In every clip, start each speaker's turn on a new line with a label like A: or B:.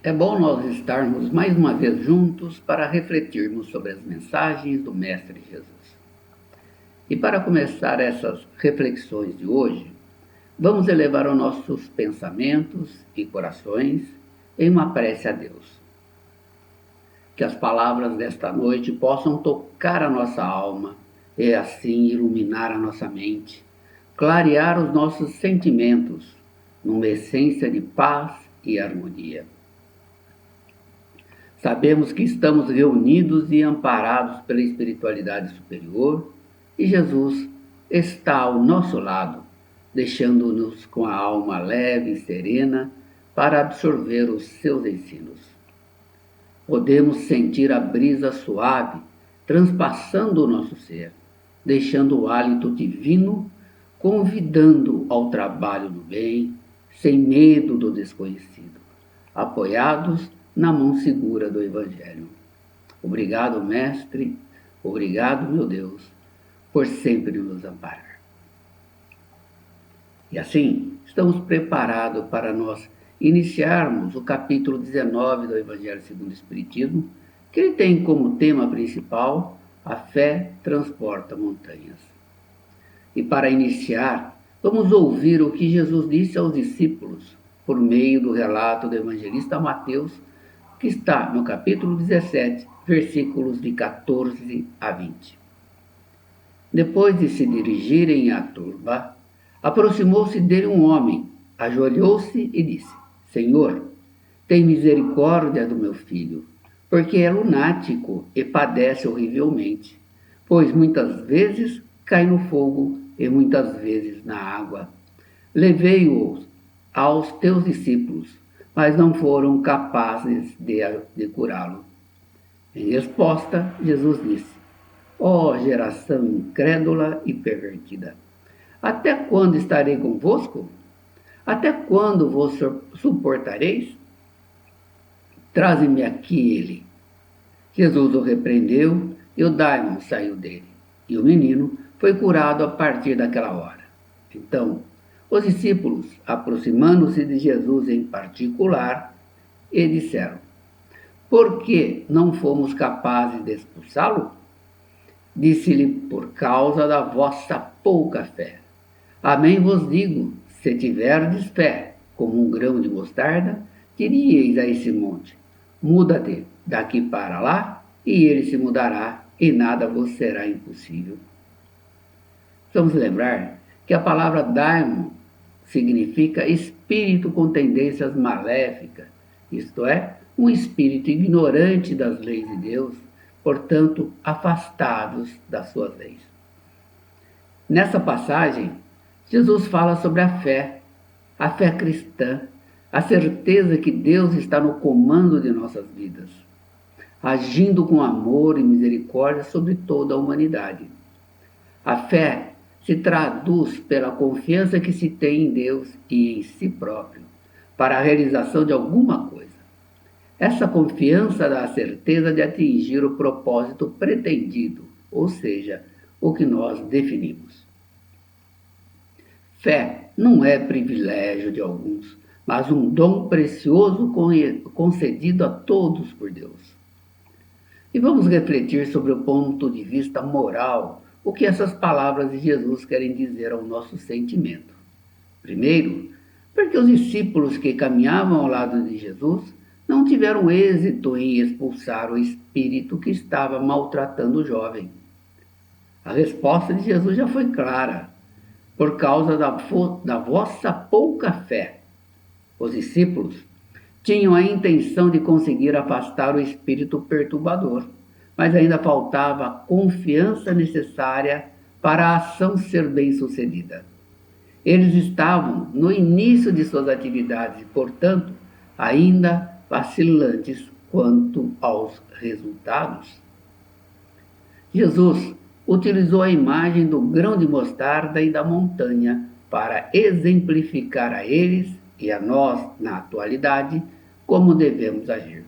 A: É bom nós estarmos mais uma vez juntos para refletirmos sobre as mensagens do Mestre Jesus. E para começar essas reflexões de hoje, vamos elevar os nossos pensamentos e corações em uma prece a Deus. Que as palavras desta noite possam tocar a nossa alma e assim iluminar a nossa mente, clarear os nossos sentimentos numa essência de paz e harmonia. Sabemos que estamos reunidos e amparados pela espiritualidade superior e Jesus está ao nosso lado, deixando-nos com a alma leve e serena para absorver os seus ensinos. Podemos sentir a brisa suave transpassando o nosso ser, deixando o hálito divino, convidando ao trabalho do bem, sem medo do desconhecido, apoiados na mão segura do Evangelho. Obrigado, Mestre, obrigado, meu Deus, por sempre nos amparar. E assim, estamos preparados para nós iniciarmos o capítulo 19 do Evangelho segundo o Espiritismo, que ele tem como tema principal a fé transporta montanhas. E para iniciar, vamos ouvir o que Jesus disse aos discípulos por meio do relato do evangelista Mateus, que está no capítulo 17, versículos de 14 a 20. Depois de se dirigirem à turba, aproximou-se dele um homem, ajoelhou-se e disse: Senhor, tem misericórdia do meu filho, porque é lunático e padece horrivelmente, pois muitas vezes cai no fogo e muitas vezes na água. Levei-o aos teus discípulos, mas não foram capazes de curá-lo. Em resposta, Jesus disse: Ó geração incrédula e pervertida, até quando estarei convosco? Até quando vos suportareis? Traze-me aqui ele. Jesus o repreendeu e o daimon saiu dele, e o menino foi curado a partir daquela hora. Então, os discípulos, aproximando-se de Jesus em particular, e disseram: Por que não fomos capazes de expulsá-lo? Disse-lhe: Por causa da vossa pouca fé. Amém vos digo, se tiverdes fé como um grão de mostarda, diríeis a esse monte: Muda-te daqui para lá, e ele se mudará, e nada vos será impossível. Vamos lembrar que a palavra daimon significa espírito com tendências maléficas, isto é, um espírito ignorante das leis de Deus, portanto, afastados das suas leis. Nessa passagem, Jesus fala sobre a fé cristã, a certeza que Deus está no comando de nossas vidas, agindo com amor e misericórdia sobre toda a humanidade. A fé se traduz pela confiança que se tem em Deus e em si próprio, para a realização de alguma coisa. Essa confiança dá a certeza de atingir o propósito pretendido, ou seja, o que nós definimos. Fé não é privilégio de alguns, mas um dom precioso concedido a todos por Deus. E vamos refletir sobre o ponto de vista moral, o que essas palavras de Jesus querem dizer ao nosso sentimento. Primeiro, porque os discípulos que caminhavam ao lado de Jesus não tiveram êxito em expulsar o espírito que estava maltratando o jovem. A resposta de Jesus já foi clara: por causa da vossa pouca fé. Os discípulos tinham a intenção de conseguir afastar o espírito perturbador, mas ainda faltava a confiança necessária para a ação ser bem-sucedida. Eles estavam no início de suas atividades e, portanto, ainda vacilantes quanto aos resultados. Jesus utilizou a imagem do grão de mostarda e da montanha para exemplificar a eles e a nós, na atualidade, como devemos agir.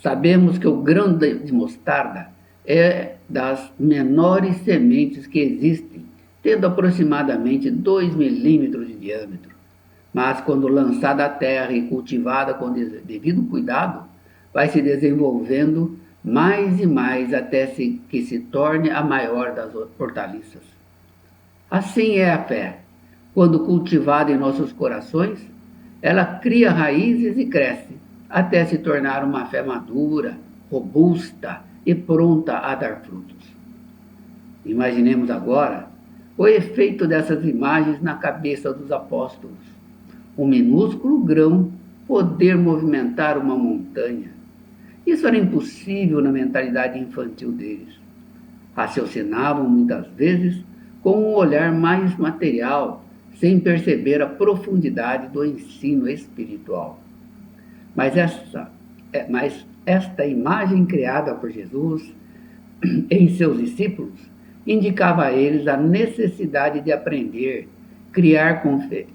A: Sabemos que o grão de mostarda é das menores sementes que existem, tendo aproximadamente 2 milímetros de diâmetro. mas quando lançada à terra e cultivada com devido cuidado, vai se desenvolvendo mais e mais até que se torne a maior das hortaliças. Assim é a fé. Quando cultivada em nossos corações, ela cria raízes e cresce, até se tornar uma fé madura, robusta e pronta a dar frutos. Imaginemos agora o efeito dessas imagens na cabeça dos apóstolos. Um minúsculo grão poder movimentar uma montanha. Isso era impossível na mentalidade infantil deles. Raciocinavam muitas vezes com um olhar mais material, sem perceber a profundidade do ensino espiritual. Mas esta imagem criada por Jesus em seus discípulos indicava a eles a necessidade de aprender, criar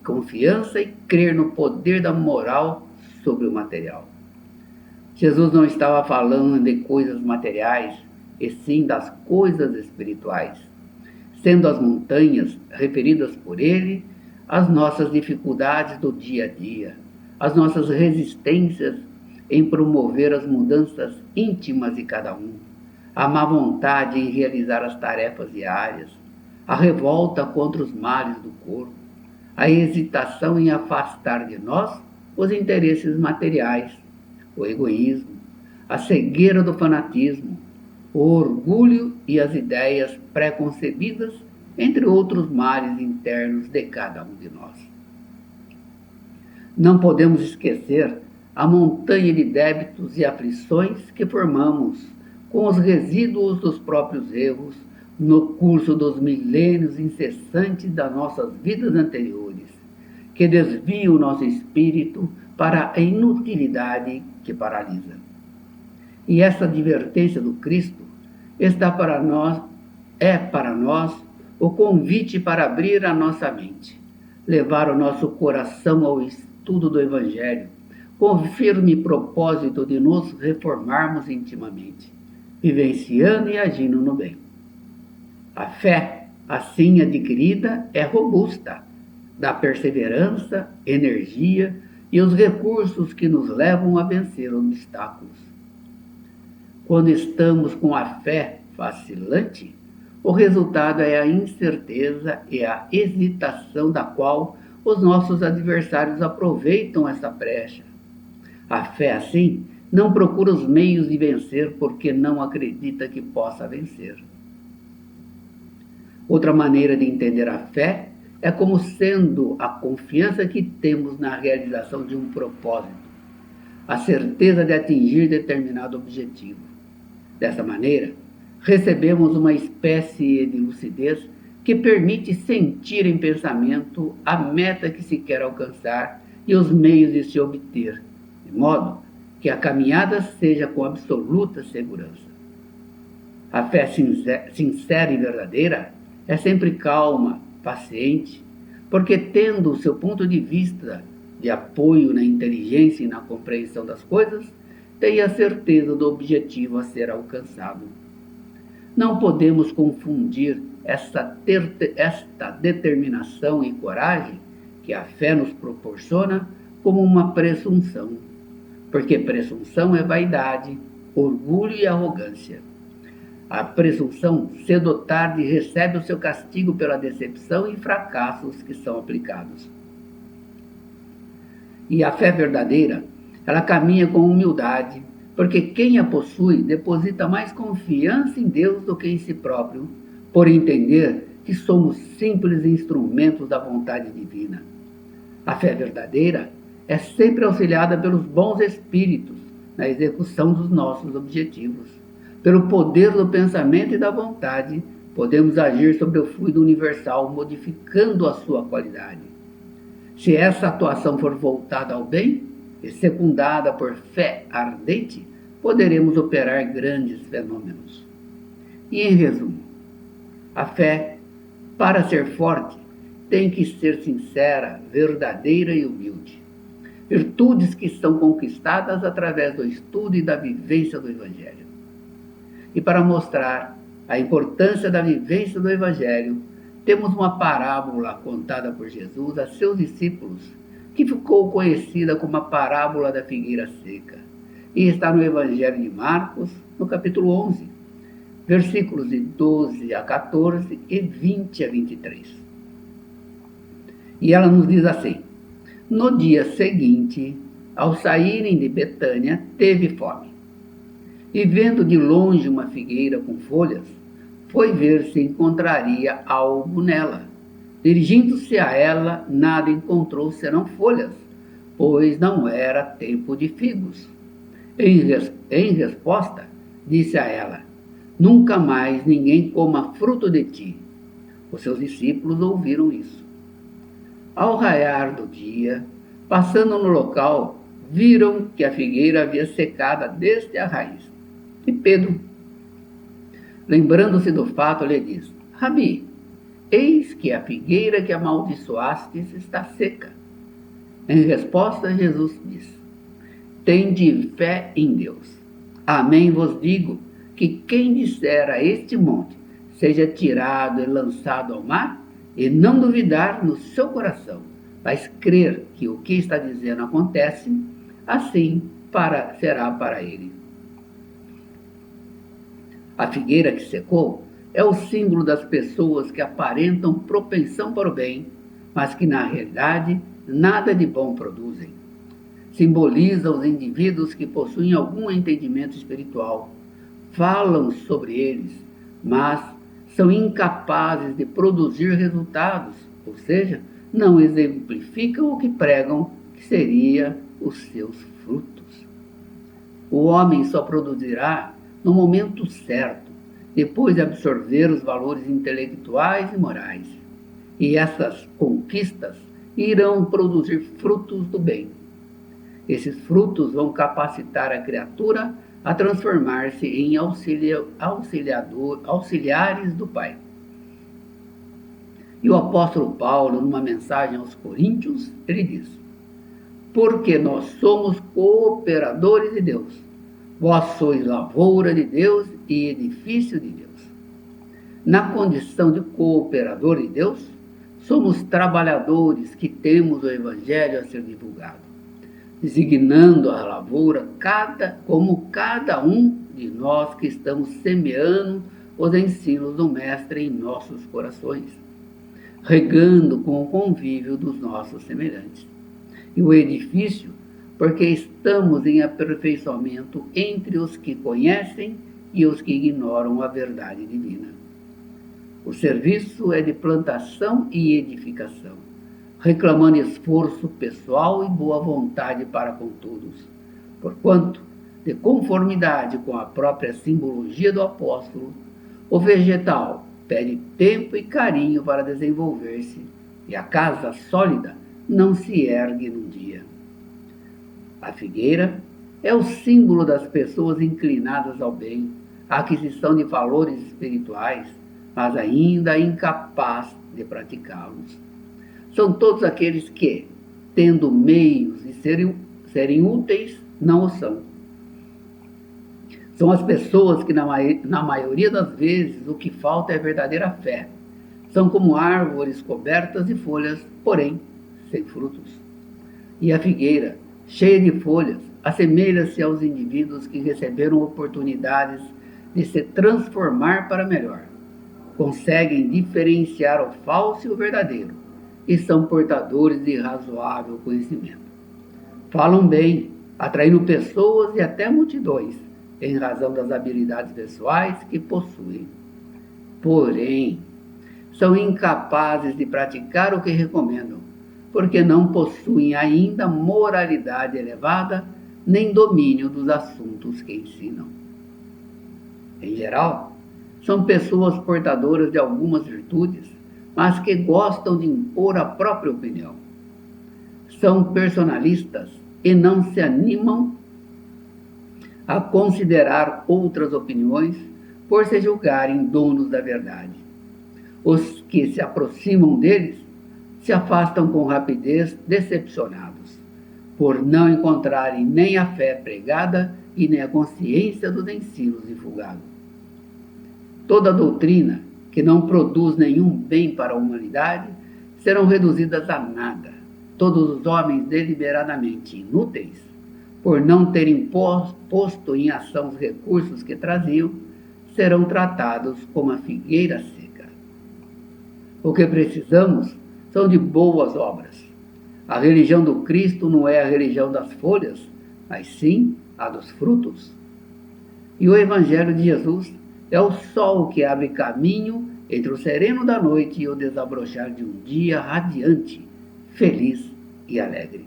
A: confiança e crer no poder da moral sobre o material. Jesus não estava falando de coisas materiais, e sim das coisas espirituais, sendo as montanhas referidas por ele as nossas dificuldades do dia a dia, as nossas resistências em promover as mudanças íntimas de cada um, a má vontade em realizar as tarefas diárias, a revolta contra os males do corpo, a hesitação em afastar de nós os interesses materiais, o egoísmo, a cegueira do fanatismo, o orgulho e as ideias pré-concebidas, entre outros males internos de cada um de nós. Não podemos esquecer a montanha de débitos e aflições que formamos com os resíduos dos próprios erros no curso dos milênios incessantes das nossas vidas anteriores, que desviam o nosso espírito para a inutilidade que paralisa. E essa advertência do Cristo é para nós o convite para abrir a nossa mente, levar o nosso coração ao estudo do Evangelho, com o firme propósito de nos reformarmos intimamente, vivenciando e agindo no bem. A fé, assim adquirida, é robusta, dá perseverança, energia e os recursos que nos levam a vencer obstáculos. Quando estamos com a fé vacilante, o resultado é a incerteza e a hesitação da qual os nossos adversários aproveitam essa brecha. A fé, assim, não procura os meios de vencer porque não acredita que possa vencer. Outra maneira de entender a fé é como sendo a confiança que temos na realização de um propósito, a certeza de atingir determinado objetivo. Dessa maneira, recebemos uma espécie de lucidez que permite sentir em pensamento a meta que se quer alcançar e os meios de se obter, de modo que a caminhada seja com absoluta segurança. A fé sincera e verdadeira é sempre calma, paciente, porque tendo o seu ponto de vista de apoio na inteligência e na compreensão das coisas, tem a certeza do objetivo a ser alcançado. Não podemos confundir esta determinação e coragem que a fé nos proporciona como uma presunção, porque presunção é vaidade, orgulho e arrogância. A presunção, cedo ou tarde, recebe o seu castigo pela decepção e fracassos que são aplicados. E a fé verdadeira, ela caminha com humildade, porque quem a possui deposita mais confiança em Deus do que em si próprio, por entender que somos simples instrumentos da vontade divina. A fé verdadeira é sempre auxiliada pelos bons espíritos na execução dos nossos objetivos. Pelo poder do pensamento e da vontade, podemos agir sobre o fluido universal, modificando a sua qualidade. Se essa atuação for voltada ao bem e secundada por fé ardente, poderemos operar grandes fenômenos. E em resumo, a fé, para ser forte, tem que ser sincera, verdadeira e humilde. Virtudes que são conquistadas através do estudo e da vivência do Evangelho. E para mostrar a importância da vivência do Evangelho, temos uma parábola contada por Jesus a seus discípulos, que ficou conhecida como a parábola da figueira seca, e está no Evangelho de Marcos, no capítulo 11, versículos de 12 a 14 e 20 a 23. E ela nos diz assim: no dia seguinte, ao saírem de Betânia, teve fome. E vendo de longe uma figueira com folhas, foi ver se encontraria algo nela. Dirigindo-se a ela, nada encontrou senão folhas, pois não era tempo de figos. Em resposta, disse a ela: nunca mais ninguém coma fruto de ti. Os seus discípulos ouviram isso. Ao raiar do dia, passando no local, viram que a figueira havia secado desde a raiz. E Pedro, lembrando-se do fato, lhe disse: Rabi, eis que a figueira que amaldiçoastes está seca. Em resposta, Jesus disse: tende fé em Deus. Amém vos digo que quem disser a este monte, seja tirado e lançado ao mar, e não duvidar no seu coração, mas crer que o que está dizendo acontece, assim será para ele. A figueira que secou é o símbolo das pessoas que aparentam propensão para o bem, mas que na realidade nada de bom produzem. Simboliza os indivíduos que possuem algum entendimento espiritual, falam sobre eles, mas são incapazes de produzir resultados, ou seja, não exemplificam o que pregam que seria os seus frutos. O homem só produzirá no momento certo, depois de absorver os valores intelectuais e morais. E essas conquistas irão produzir frutos do bem. Esses frutos vão capacitar a criatura a transformar-se em auxiliares do Pai. E o apóstolo Paulo, numa mensagem aos Coríntios, ele diz: porque nós somos cooperadores de Deus. Vós sois lavoura de Deus e edifício de Deus. Na condição de cooperador de Deus, somos trabalhadores que temos o Evangelho a ser divulgado, designando a lavoura como cada um de nós que estamos semeando os ensinos do Mestre em nossos corações, regando com o convívio dos nossos semelhantes. E o edifício, porque estamos em aperfeiçoamento entre os que conhecem e os que ignoram a verdade divina. O serviço é de plantação e edificação, reclamando esforço pessoal e boa vontade para com todos, porquanto, de conformidade com a própria simbologia do apóstolo, o vegetal pede tempo e carinho para desenvolver-se, e a casa sólida não se ergue num dia. A figueira é o símbolo das pessoas inclinadas ao bem, à aquisição de valores espirituais, mas ainda incapazes de praticá-los. São todos aqueles que, tendo meios de serem úteis, não o são. São as pessoas que, na maioria das vezes, o que falta é verdadeira fé. São como árvores cobertas de folhas, porém, sem frutos. E a figueira, cheia de folhas, assemelha-se aos indivíduos que receberam oportunidades de se transformar para melhor. Conseguem diferenciar o falso e o verdadeiro, e são portadores de razoável conhecimento. Falam bem, atraindo pessoas e até multidões, em razão das habilidades pessoais que possuem. Porém, são incapazes de praticar o que recomendam, porque não possuem ainda moralidade elevada, nem domínio dos assuntos que ensinam. Em geral, são pessoas portadoras de algumas virtudes, mas que gostam de impor a própria opinião. São personalistas e não se animam a considerar outras opiniões por se julgarem donos da verdade. Os que se aproximam deles se afastam com rapidez, decepcionados, por não encontrarem nem a fé pregada e nem a consciência dos ensinos divulgados. Toda doutrina que não produz nenhum bem para a humanidade serão reduzidas a nada. todos os homens deliberadamente inúteis, por não terem posto em ação os recursos que traziam, serão tratados como a figueira seca. O que precisamos são de boas obras. A religião do Cristo não é a religião das folhas, mas sim a dos frutos. E o Evangelho de Jesus é o sol que abre caminho entre o sereno da noite e o desabrochar de um dia radiante, feliz e alegre.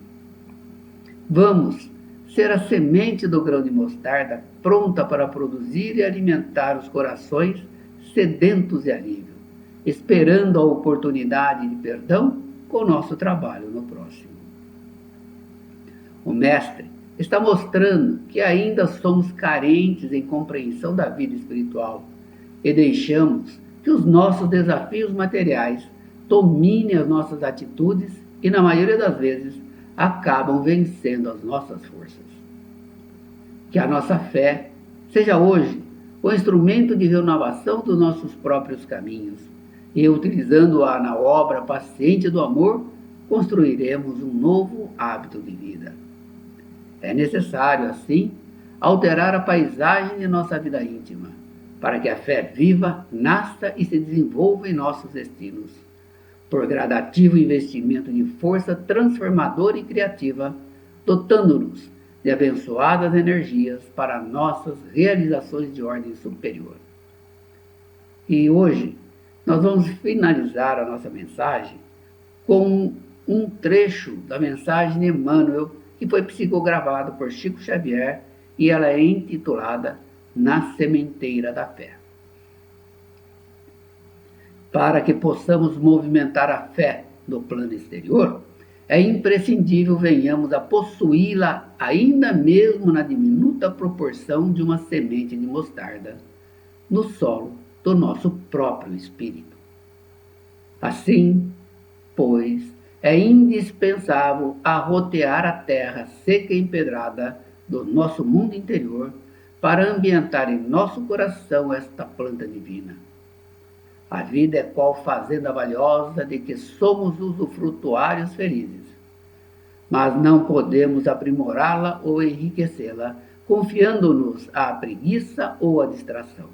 A: Vamos ser a semente do grão de mostarda pronta para produzir e alimentar os corações sedentos de alívio, esperando a oportunidade de perdão com o nosso trabalho no próximo. O Mestre está mostrando que ainda somos carentes em compreensão da vida espiritual e deixamos que os nossos desafios materiais dominem as nossas atitudes e, na maioria das vezes, acabam vencendo as nossas forças. Que a nossa fé seja hoje o instrumento de renovação dos nossos próprios caminhos e, utilizando-a na obra paciente do amor, construiremos um novo hábito de vida. É necessário, assim, alterar a paisagem de nossa vida íntima, para que a fé viva, nasça e se desenvolva em nossos destinos, por gradativo investimento de força transformadora e criativa, dotando-nos de abençoadas energias para nossas realizações de ordem superior. E hoje, nós vamos finalizar a nossa mensagem com um trecho da mensagem de Emmanuel, que foi psicografado por Chico Xavier, e ela é intitulada Na Sementeira da Fé. Para que possamos movimentar a fé no plano exterior, é imprescindível venhamos a possuí-la ainda mesmo na diminuta proporção de uma semente de mostarda no solo do nosso próprio espírito. Assim, pois, é indispensável arrotear a terra seca e empedrada do nosso mundo interior para ambientar em nosso coração esta planta divina. A vida é qual fazenda valiosa de que somos usufrutuários felizes, mas não podemos aprimorá-la ou enriquecê-la, confiando-nos à preguiça ou à distração.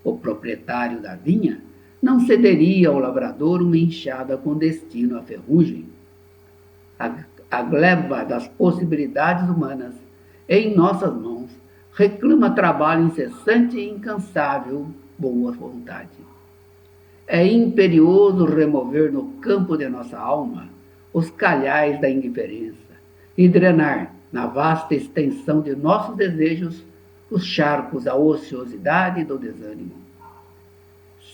A: O proprietário da vinha não cederia ao lavrador uma enxada com destino à ferrugem. A gleba das possibilidades humanas, em nossas mãos, reclama trabalho incessante e incansável, boa vontade. É imperioso remover no campo de nossa alma os calhais da indiferença e drenar, na vasta extensão de nossos desejos, os charcos da ociosidade e do desânimo.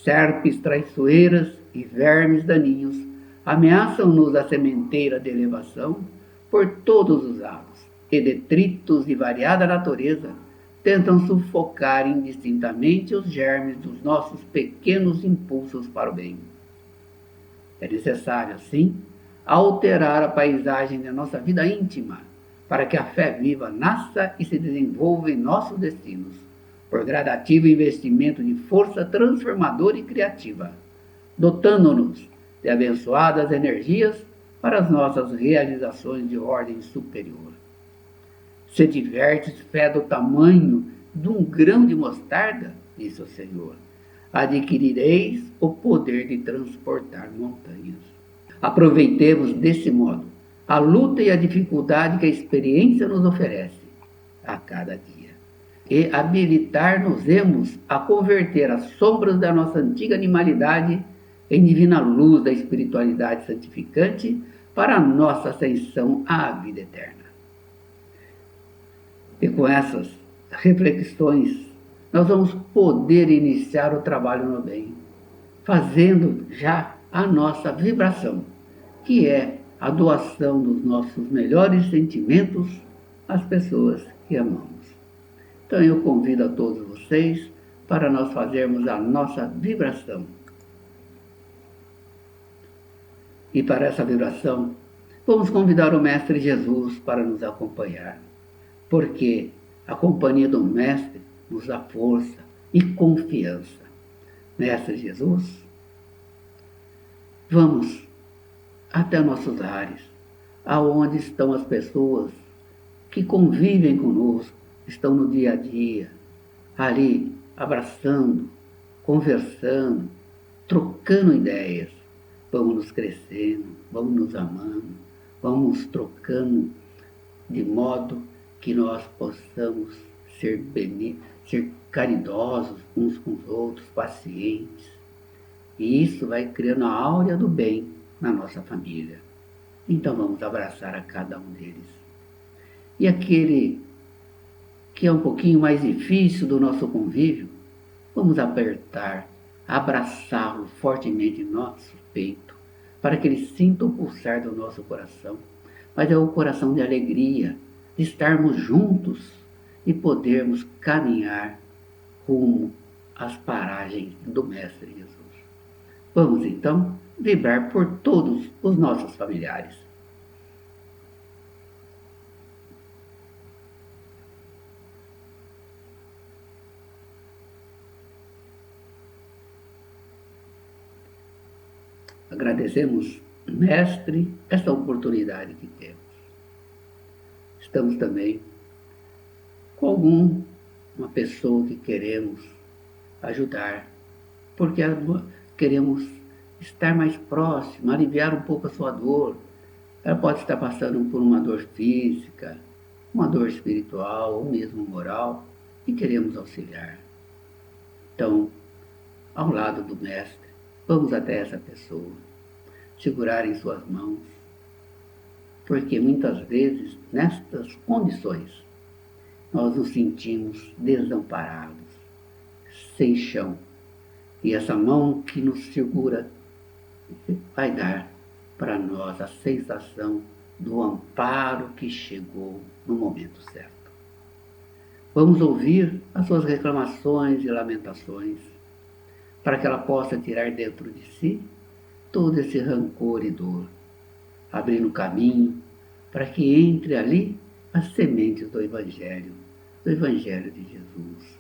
A: Serpes traiçoeiras e vermes daninhos ameaçam-nos a sementeira de elevação por todos os lados, e detritos de variada natureza tentam sufocar indistintamente os germes dos nossos pequenos impulsos para o bem. É necessário, assim, alterar a paisagem da nossa vida íntima, para que a fé viva nasça e se desenvolva em nossos destinos, por gradativo investimento de força transformadora e criativa, dotando-nos de abençoadas energias para as nossas realizações de ordem superior. Se tiverdes fé do tamanho de um grão de mostarda, disse o Senhor, adquirireis o poder de transportar montanhas. Aproveitemos desse modo a luta e a dificuldade que a experiência nos oferece a cada dia, e habilitar-nos-emos a converter as sombras da nossa antiga animalidade em divina luz da espiritualidade santificante para a nossa ascensão à vida eterna. E com essas reflexões, nós vamos poder iniciar o trabalho no bem, fazendo já a nossa vibração, que é a doação dos nossos melhores sentimentos às pessoas que amamos. Então eu convido a todos vocês para nós fazermos a nossa vibração. E para essa vibração, vamos convidar o Mestre Jesus para nos acompanhar, porque a companhia do Mestre nos dá força e confiança. Mestre Jesus, vamos até nossos lares, aonde estão as pessoas que convivem conosco, estão no dia a dia, ali abraçando, conversando, trocando ideias. Vamos nos crescendo, vamos nos amando, vamos trocando de modo que nós possamos ser caridosos uns com os outros, pacientes. E isso vai criando a áurea do bem na nossa família. Então vamos abraçar a cada um deles. E aquele que é um pouquinho mais difícil do nosso convívio, vamos apertar, abraçá-lo fortemente em nosso peito, para que ele sinta o pulsar do nosso coração. Mas é o coração de alegria, de estarmos juntos e podermos caminhar rumo às paragens do Mestre Jesus. Vamos então vibrar por todos os nossos familiares. Agradecemos, Mestre, esta oportunidade que temos. Estamos também com uma pessoa que queremos ajudar, porque queremos estar mais próximo, aliviar um pouco a sua dor. Ela pode estar passando por uma dor física, uma dor espiritual ou mesmo moral, e queremos auxiliar. Então, ao lado do Mestre, vamos até essa pessoa, segurar em suas mãos, porque muitas vezes, nestas condições, nós nos sentimos desamparados, sem chão. E essa mão que nos segura vai dar para nós a sensação do amparo que chegou no momento certo. Vamos ouvir as suas reclamações e lamentações, para que ela possa tirar dentro de si todo esse rancor e dor, abrindo caminho para que entre ali as sementes do Evangelho de Jesus,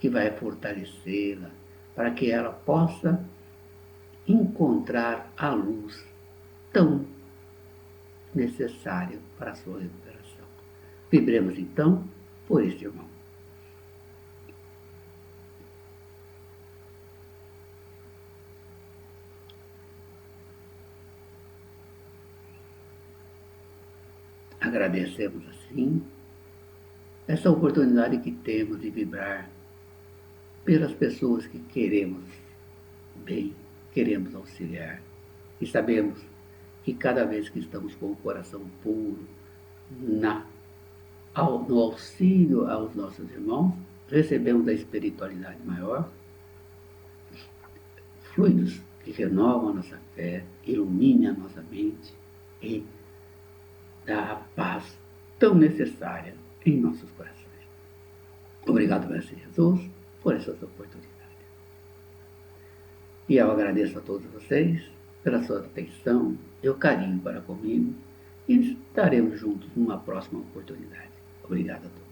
A: que vai fortalecê-la, para que ela possa encontrar a luz tão necessária para a sua recuperação. Vibremos então por este irmão. Agradecemos assim essa oportunidade que temos de vibrar pelas pessoas que queremos bem, queremos auxiliar. E sabemos que cada vez que estamos com o coração puro no auxílio aos nossos irmãos, recebemos a espiritualidade maior, fluidos que renovam a nossa fé, iluminem a nossa mente e dá a paz tão necessária em nossos corações. Obrigado, Mestre Jesus, por essas oportunidades. E eu agradeço a todos vocês pela sua atenção e o carinho para comigo, e estaremos juntos numa próxima oportunidade. Obrigado a todos.